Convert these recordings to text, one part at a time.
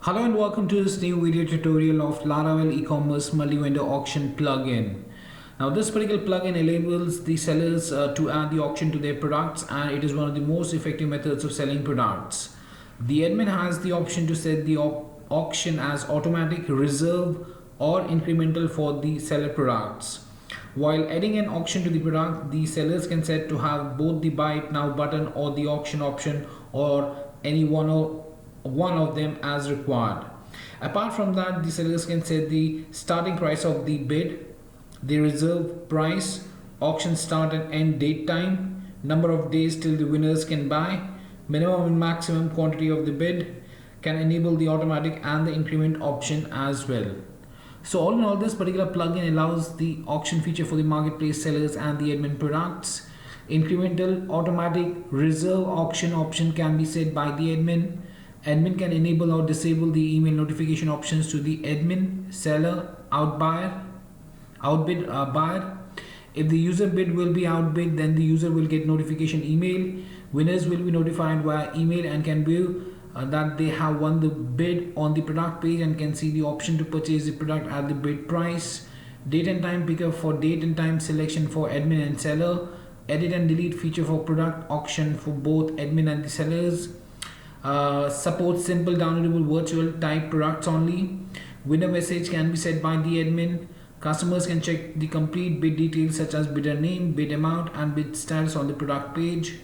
Hello and welcome to this new video tutorial of Laravel eCommerce multi-vendor auction plugin. Now this particular plugin enables the sellers to add the auction to their products, and it is one of the most effective methods of selling products. The admin has the option to set the auction as automatic, reserve or incremental for the seller products. While adding an auction to the product, the sellers can set to have both the buy it now button or the auction option, or any one of them as required. Apart from that, the sellers can set the starting price of the bid, the reserve price, auction start and end date time, number of days till the winners can buy, minimum and maximum quantity of the bid, can enable the automatic and the increment option as well. So all in all, this particular plugin allows the auction feature for the marketplace sellers and the admin products. Incremental, automatic, reserve auction option can be set by the admin. Admin can enable or disable the email notification options to the admin, seller, outbid buyer. If the user bid will be outbid, then the user will get notification email. Winners will be notified via email and can view that they have won the bid on the product page and can see the option to purchase the product at the bid price. Date and time picker for date and time selection for admin and seller. Edit and delete feature for product auction for both admin and the sellers. Support simple downloadable virtual type products only. Winner message can be set by the admin. Customers can check the complete bid details such as bidder name, bid amount and bid status on the product page.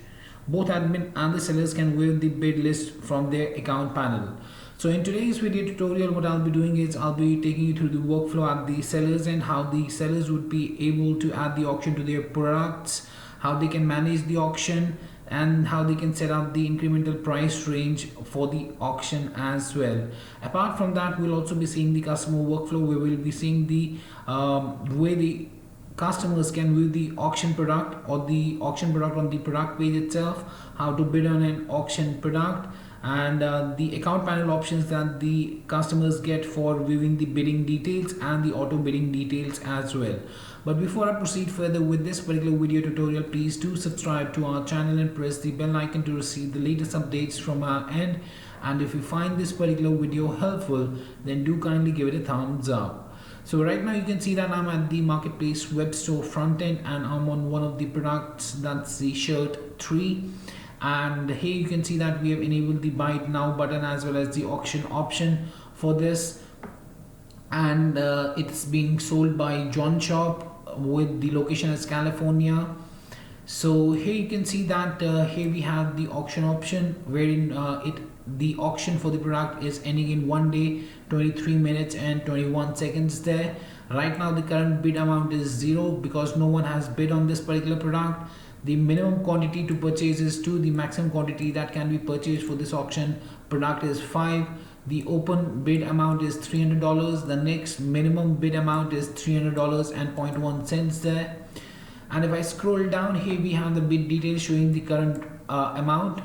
Both admin and the sellers can view the bid list from their account panel. So in today's video tutorial, what I'll be doing is I'll be taking you through the workflow at the sellers and how the sellers would be able to add the auction to their products, how they can manage the auction, and how they can set up the incremental price range for the auction as well. Apart from that, we'll also be seeing the customer workflow where we'll be seeing the way the customers can view the auction product or the auction product on the product page itself, how to bid on an auction product, and the account panel options that the customers get for viewing the bidding details and the auto bidding details as well. But before I proceed further with this particular video tutorial, please do subscribe to our channel and press the bell icon to receive the latest updates from our end. And if you find this particular video helpful, then do kindly give it a thumbs up. So right now you can see that I'm at the marketplace web store front end and I'm on one of the products, that's the shirt 3. And here you can see that we have enabled the buy it now button as well as the auction option for this, and it's being sold by John Shop with the location as California. So here you can see that here we have the auction option wherein the auction for the product is ending in 1 day 23 minutes and 21 seconds there. Right now the current bid amount is 0 because no one has bid on this particular product. The minimum quantity to purchase is 2. The maximum quantity that can be purchased for this auction product is 5. The open bid amount is $300. The next minimum bid amount is $300 and 0.1 cents there. And if I scroll down, here we have the bid details showing the current amount,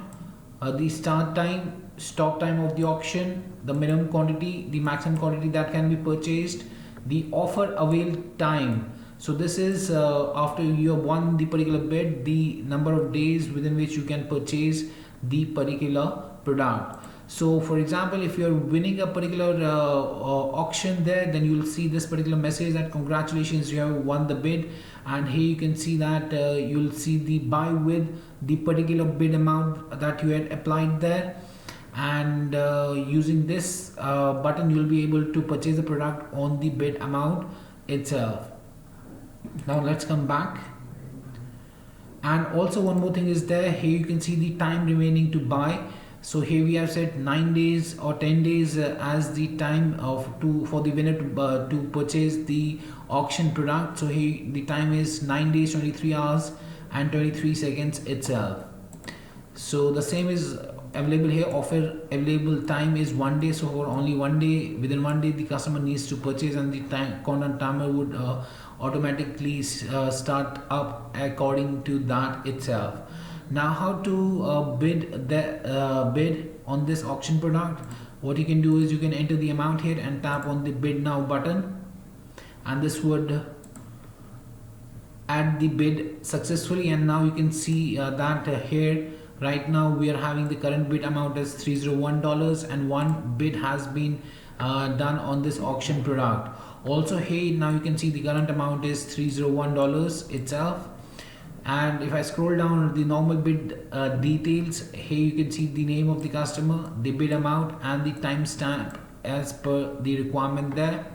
the start time, stop time of the auction, the minimum quantity, the maximum quantity that can be purchased, the offer avail time. So this is after you have won the particular bid, the number of days within which you can purchase the particular product. So for example, if you're winning a particular auction there, then you'll see this particular message that congratulations, you have won the bid. And here you can see that you'll see the buy with the particular bid amount that you had applied there. And using this button, you'll be able to purchase the product on the bid amount itself. Now let's come back. And also one more thing is there, here you can see the time remaining to buy. So here we have set 9 days or 10 days as the time for the winner to purchase the auction product. So here the time is 9 days 23 hours and 23 seconds itself. So the same is available here. Offer available time is 1 day, so for only 1 day, within 1 day the customer needs to purchase, and the countdown timer would automatically start up according to that itself. Now how to bid on this auction product? What you can do is you can enter the amount here and tap on the bid now button, and this would add the bid successfully. And now you can see that here Right now we are having the current bid amount as $301 and one bid has been done on this auction product. Also here now you can see the current amount is $301 itself. And if I scroll down the normal bid details, here you can see the name of the customer, the bid amount and the timestamp as per the requirement there.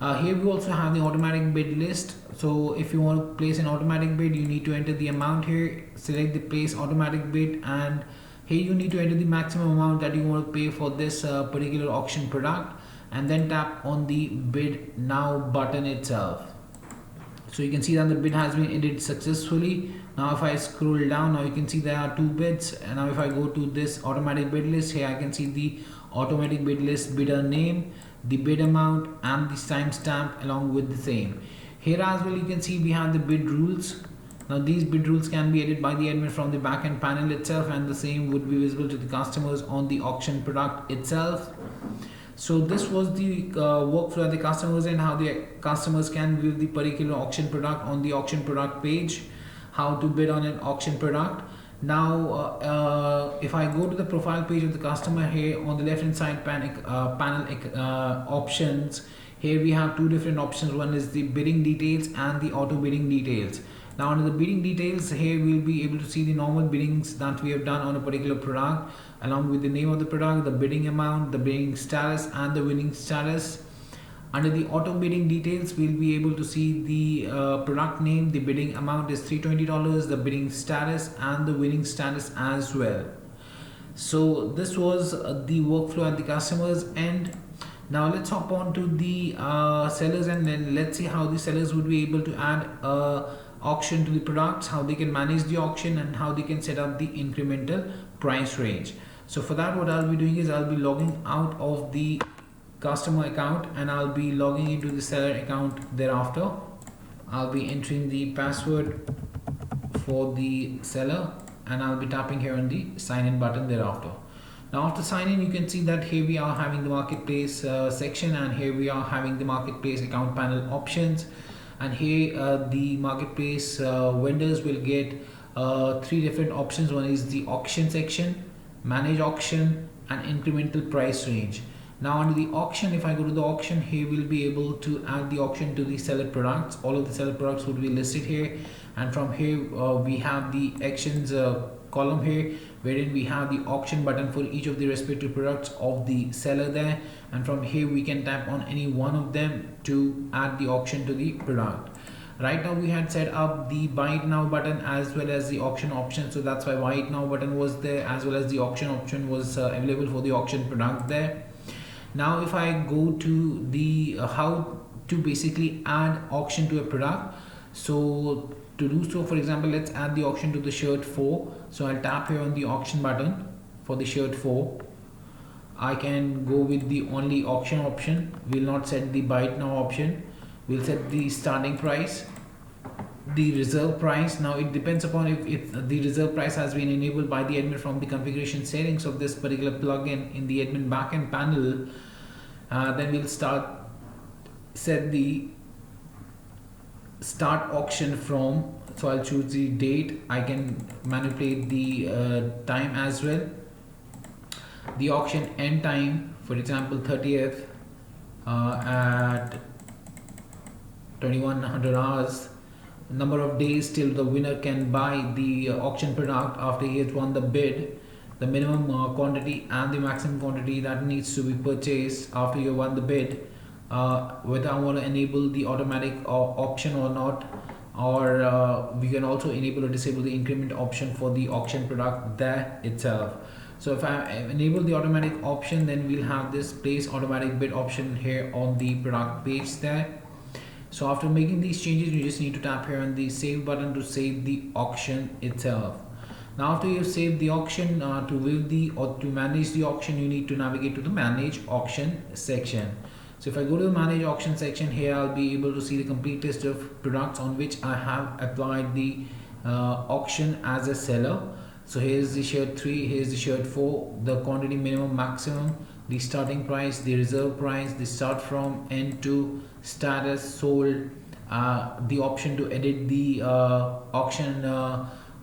Here we also have the automatic bid list. So if you want to place an automatic bid, you need to enter the amount here, select the place automatic bid, and here you need to enter the maximum amount that you want to pay for this particular auction product, and then tap on the bid now button itself. So you can see that the bid has been entered successfully. Now if I scroll down, now you can see there are 2 bids, and now if I go to this automatic bid list, here I can see the automatic bid list bidder name, the bid amount and the timestamp along with the same. Here as well you can see we have the bid rules. Now these bid rules can be edited by the admin from the backend panel itself, and the same would be visible to the customers on the auction product itself. So this was the workflow at the customers and how the customers can view the particular auction product on the auction product page, how to bid on an auction product. Now if I go to the profile page of the customer, here on the left hand side panel options, here we have 2 different options. One is the bidding details and the auto bidding details. Now under the bidding details, here we'll be able to see the normal biddings that we have done on a particular product along with the name of the product, the bidding amount, the bidding status and the winning status. Under the auto bidding details, we'll be able to see the product name, the bidding amount is $320, the bidding status and the winning status as well. So this was the workflow at the customers end. Now let's hop on to the sellers, and then let's see how the sellers would be able to add auction to the products, how they can manage the auction and how they can set up the incremental price range. So for that, what I'll be doing is I'll be logging out of the customer account and I'll be logging into the seller account thereafter. I'll be entering the password for the seller and I'll be tapping here on the sign in button thereafter. Now after sign in, you can see that here we are having the marketplace section, and here we are having the marketplace account panel options, and here the marketplace vendors will get 3 different options. One is the auction section, manage auction and incremental price range. Now under the auction, if I go to the auction, here we'll be able to add the auction to the seller products. All of the seller products would be listed here, and from here we have the actions column here, wherein we have the auction button for each of the respective products of the seller there, and from here we can tap on any one of them to add the auction to the product. Right now we had set up the buy it now button as well as the auction option, so that's why buy it now button was there as well as the auction option was available for the auction product there. Now if I go to the how to basically add auction to a product, so to do so, for example, let's add the auction to the shirt 4. So I'll tap here on the auction button for the shirt 4. I can go with the only auction option. We'll not set the buy it now option. We'll set the starting price, the reserve price. Now it depends upon if the reserve price has been enabled by the admin from the configuration settings of this particular plugin in the admin backend panel. Then we'll set the start auction from, so I'll choose the date. I can manipulate the time as well. The auction end time, for example 30th at 2100 hours. Number of days till the winner can buy the auction product after he has won the bid, the minimum quantity and the maximum quantity that needs to be purchased after you won the bid, whether I want to enable the automatic option or not, or we can also enable or disable the increment option for the auction product there itself. So if I enable the automatic option, then we'll have this place automatic bid option here on the product page there. So after making these changes, you just need to tap here on the save button to save the auction itself. Now after you've saved the auction, to view the or to manage the auction, you need to navigate to the manage auction section. So if I go to the manage auction section, here I'll be able to see the complete list of products on which I have applied the auction as a seller. So here's the shirt 3, here's the shirt 4, the quantity minimum maximum, the starting price, the reserve price, the start from, end to, status, sold, the option to edit the auction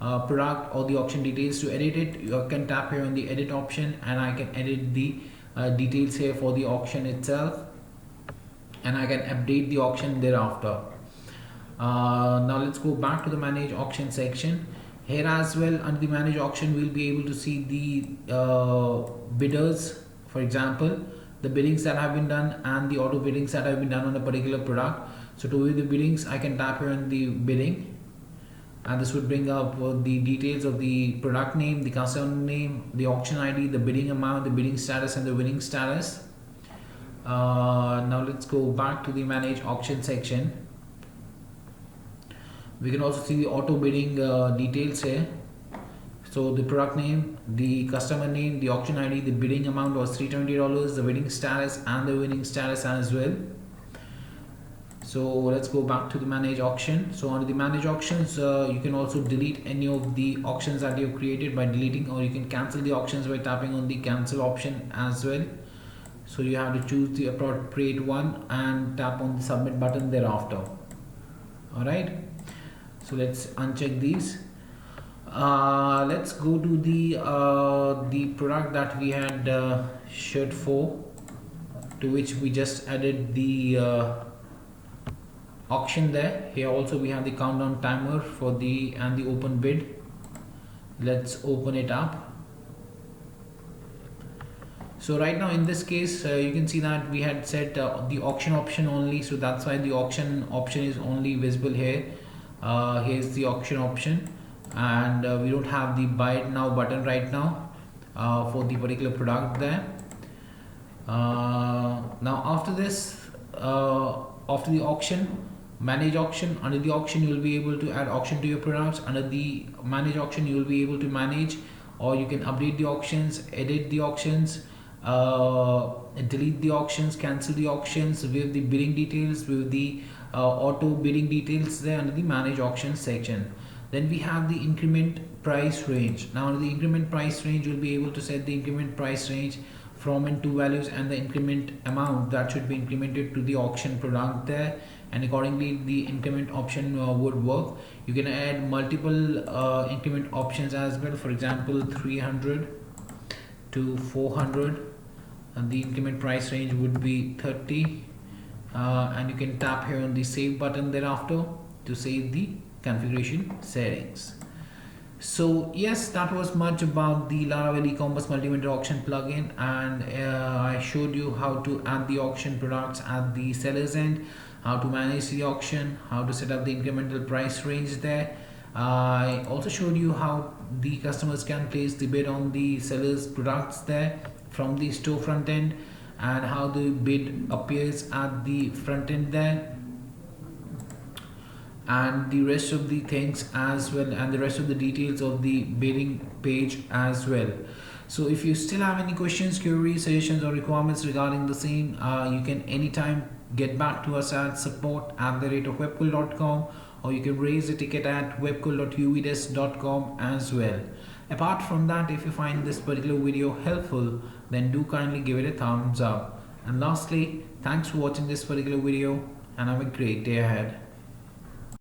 product or the auction details. To edit it, you can tap here on the edit option, and I can edit the details here for the auction itself, and I can update the auction thereafter. Now let's go back to the manage auction section. Here as well, under the manage auction, we'll be able to see the bidders, for example, the biddings that have been done and the auto biddings that have been done on a particular product. So to view the biddings, I can tap here on the bidding, and this would bring up the details of the product name, the customer name, the auction ID, the bidding amount, the bidding status, and the winning status. Now let's go back to the manage auction section. We can also see the auto bidding details here. So the product name, the customer name, the auction ID, the bidding amount was $320, the bidding status, and the winning status as well. So let's go back to the manage auction. So under the manage auctions, you can also delete any of the auctions that you've created by deleting, or you can cancel the auctions by tapping on the cancel option as well. So you have to choose the appropriate one and tap on the submit button thereafter. Alright, so let's uncheck these. Let's go to the product that we had shirt for, to which we just added the auction there. Here also we have the countdown timer for the open bid. Let's open it up. So right now in this case, you can see that we had set the auction option only, so that's why the auction option is only visible here. Here's the auction option, and we don't have the buy it now button right now for the particular product there. Now after this, after the auction, manage auction, under the auction you will be able to add auction to your products. Under the manage auction you will be able to manage, or you can update the auctions, edit the auctions, delete the auctions, cancel the auctions, with the bidding details, with the auto bidding details there under the manage auction section. Then we have the increment price range. Now under the increment price range, you'll be able to set the increment price range from and to values and the increment amount that should be incremented to the auction product there, and accordingly the increment option would work. You can add multiple increment options as well, for example 300 to 400, and the increment price range would be 30, and you can tap here on the save button thereafter to save the configuration settings. So yes, that was much about the Laravel eCommerce multi-vendor auction plugin, and I showed you how to add the auction products at the seller's end, how to manage the auction, how to set up the incremental price range there. I also showed you how the customers can place the bid on the seller's products there from the storefront end, and how the bid appears at the front end there, and the rest of the things as well, and the rest of the details of the bidding page as well. So if you still have any questions, queries, suggestions or requirements regarding the same, you can anytime get back to us at support@webcool.com, or you can raise a ticket at webcool.uvidesk.com as well. Apart from that, if you find this particular video helpful, then do kindly give it a thumbs up. And lastly, thanks for watching this particular video, and have a great day ahead.